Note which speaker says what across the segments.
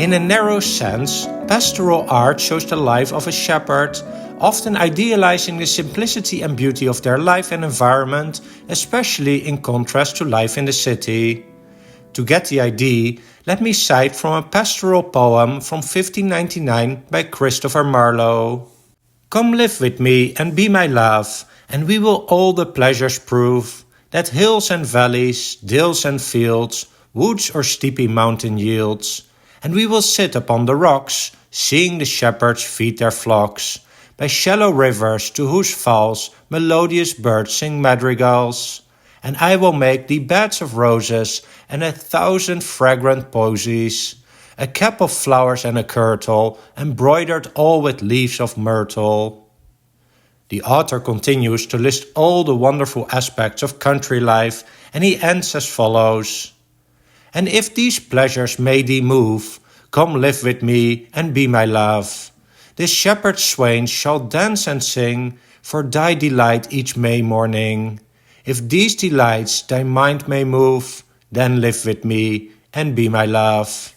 Speaker 1: In a narrow sense, pastoral art shows the life of a shepherd, often idealizing the simplicity and beauty of their life and environment, especially in contrast to life in the city. To get the idea, let me cite from a pastoral poem from 1599 by Christopher Marlowe. Come live with me and be my love, and we will all the pleasures prove, that hills and valleys, dales and fields, woods or steepy mountain yields. And we will sit upon the rocks, seeing the shepherds feed their flocks, by shallow rivers to whose falls melodious birds sing madrigals. And I will make thee beds of roses and 1,000 fragrant posies, a cap of flowers and a kirtle, embroidered all with leaves of myrtle. The author continues to list all the wonderful aspects of country life, and he ends as follows. And if these pleasures may thee move, come live with me and be my love. The shepherd swains shall dance and sing for thy delight each May morning. If these delights thy mind may move, then live with me and be my love.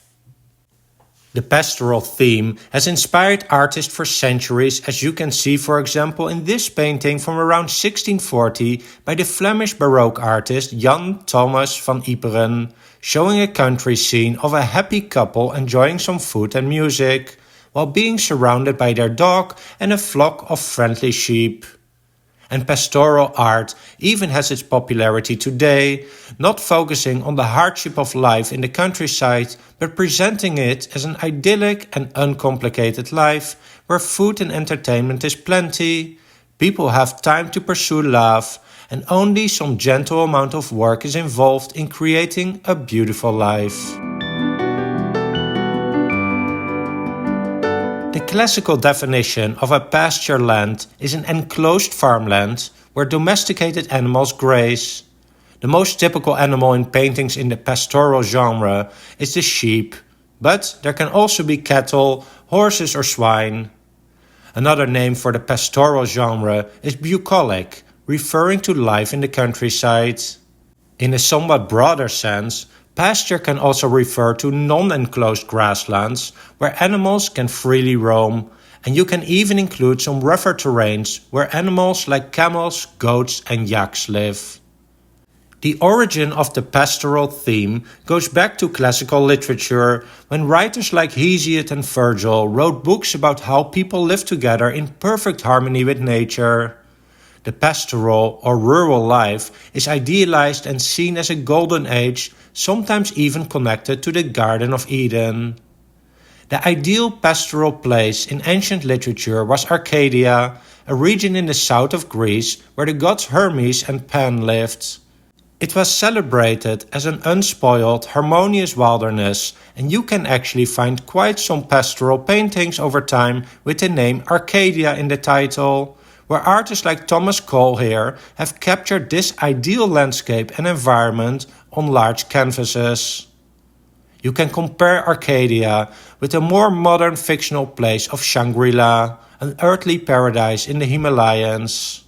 Speaker 1: The pastoral theme has inspired artists for centuries, as you can see, for example, in this painting from around 1640 by the Flemish Baroque artist Jan Thomas van Yperen, showing a country scene of a happy couple enjoying some food and music, while being surrounded by their dog and a flock of friendly sheep. And pastoral art even has its popularity today, not focusing on the hardship of life in the countryside, but presenting it as an idyllic and uncomplicated life, where food and entertainment is plenty, people have time to pursue love, and only some gentle amount of work is involved in creating a beautiful life. The classical definition of a pasture land is an enclosed farmland where domesticated animals graze. The most typical animal in paintings in the pastoral genre is the sheep, but there can also be cattle, horses or swine. Another name for the pastoral genre is bucolic, referring to life in the countryside. In a somewhat broader sense, pasture can also refer to non-enclosed grasslands where animals can freely roam, and you can even include some rougher terrains where animals like camels, goats and yaks live. The origin of the pastoral theme goes back to classical literature, when writers like Hesiod and Virgil wrote books about how people live together in perfect harmony with nature. The pastoral or rural life is idealized and seen as a golden age, sometimes even connected to the Garden of Eden. The ideal pastoral place in ancient literature was Arcadia, a region in the south of Greece where the gods Hermes and Pan lived. It was celebrated as an unspoiled, harmonious wilderness, and you can actually find quite some pastoral paintings over time with the name Arcadia in the title, where artists like Thomas Cole here have captured this ideal landscape and environment on large canvases. You can compare Arcadia with a more modern fictional place of Shangri-La, an earthly paradise in the Himalayas.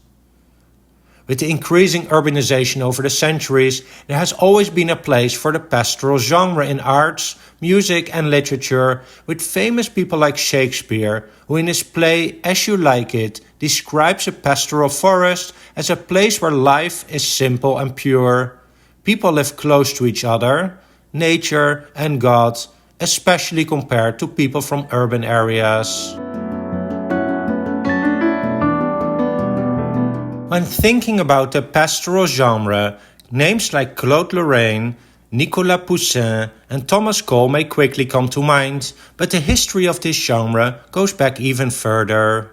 Speaker 1: With the increasing urbanization over the centuries, there has always been a place for the pastoral genre in arts, music and literature, with famous people like Shakespeare, who in his play As You Like It describes a pastoral forest as a place where life is simple and pure. People live close to each other, nature and God, especially compared to people from urban areas. When thinking about the pastoral genre, names like Claude Lorraine, Nicolas Poussin and Thomas Cole may quickly come to mind, but the history of this genre goes back even further.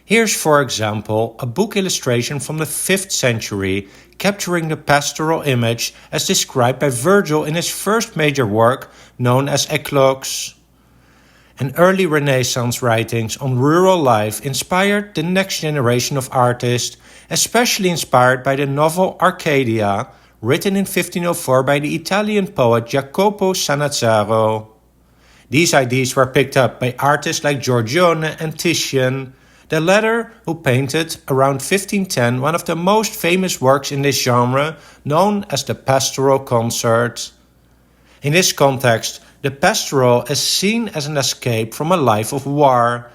Speaker 1: Here's, for example, a book illustration from the 5th century capturing the pastoral image as described by Virgil in his first major work known as Eclogues. And early Renaissance writings on rural life inspired the next generation of artists, especially inspired by the novel Arcadia, written in 1504 by the Italian poet Jacopo Sanazzaro. These ideas were picked up by artists like Giorgione and Titian, the latter who painted around 1510 one of the most famous works in this genre, known as the Pastoral Concert. In this context, The pastoral is seen as an escape from a life of war.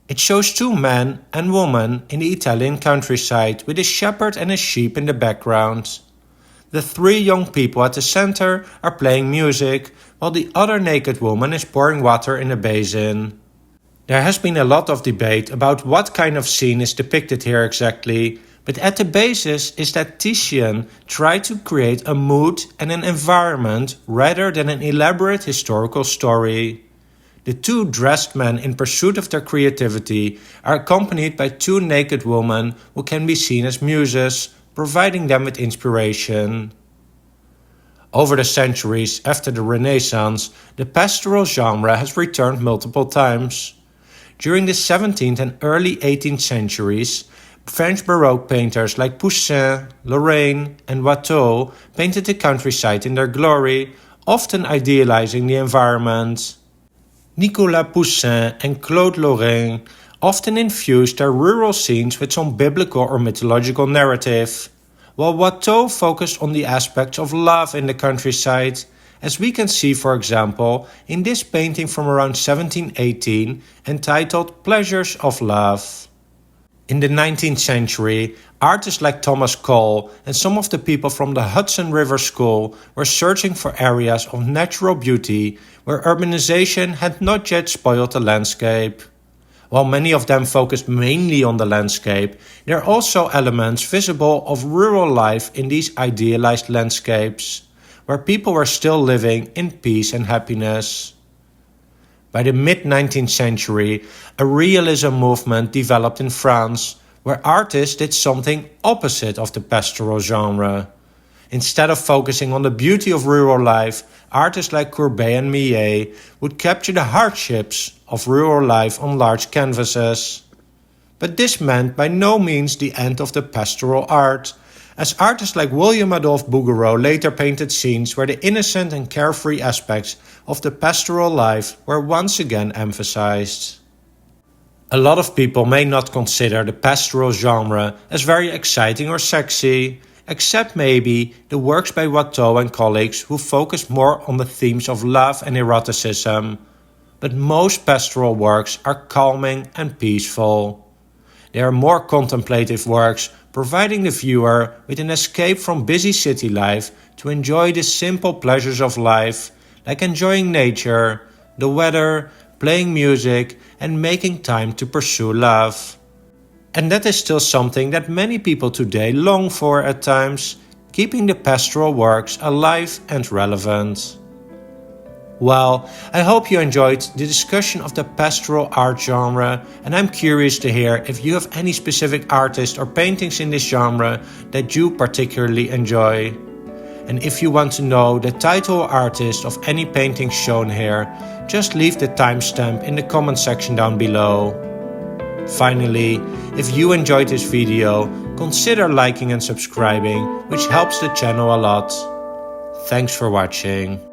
Speaker 1: It shows two men and women in the Italian countryside with a shepherd and a sheep in the background. The three young people at the center are playing music, while the other naked woman is pouring water in a basin. There has been a lot of debate about what kind of scene is depicted here exactly, but at the basis is that Titian tried to create a mood and an environment rather than an elaborate historical story. The two dressed men in pursuit of their creativity are accompanied by two naked women who can be seen as muses, providing them with inspiration. Over the centuries after the Renaissance, the pastoral genre has returned multiple times. During the 17th and early 18th centuries, French Baroque painters like Poussin, Lorraine, and Watteau painted the countryside in their glory, often idealizing the environment. Nicolas Poussin and Claude Lorraine often infused their rural scenes with some biblical or mythological narrative, while Watteau focused on the aspects of love in the countryside, as we can see, for example, in this painting from around 1718 entitled Pleasures of Love. In the 19th century, artists like Thomas Cole and some of the people from the Hudson River School were searching for areas of natural beauty where urbanization had not yet spoiled the landscape. While many of them focused mainly on the landscape, there are also elements visible of rural life in these idealized landscapes, where people were still living in peace and happiness. By the mid-19th century, a realism movement developed in France, where artists did something opposite of the pastoral genre. Instead of focusing on the beauty of rural life, artists like Courbet and Millet would capture the hardships of rural life on large canvases. But this meant by no means the end of the pastoral art, as artists like William Adolphe Bouguereau later painted scenes where the innocent and carefree aspects of the pastoral life were once again emphasized. A lot of people may not consider the pastoral genre as very exciting or sexy, except maybe the works by Watteau and colleagues who focus more on the themes of love and eroticism. But most pastoral works are calming and peaceful. They are more contemplative works, providing the viewer with an escape from busy city life to enjoy the simple pleasures of life, like enjoying nature, the weather, playing music, and making time to pursue love. And that is still something that many people today long for at times, keeping the pastoral works alive and relevant. Well, I hope you enjoyed the discussion of the pastoral art genre, and I'm curious to hear if you have any specific artists or paintings in this genre that you particularly enjoy. And if you want to know the title or artist of any painting shown here, just leave the timestamp in the comment section down below. Finally, if you enjoyed this video, consider liking and subscribing, which helps the channel a lot. Thanks for watching.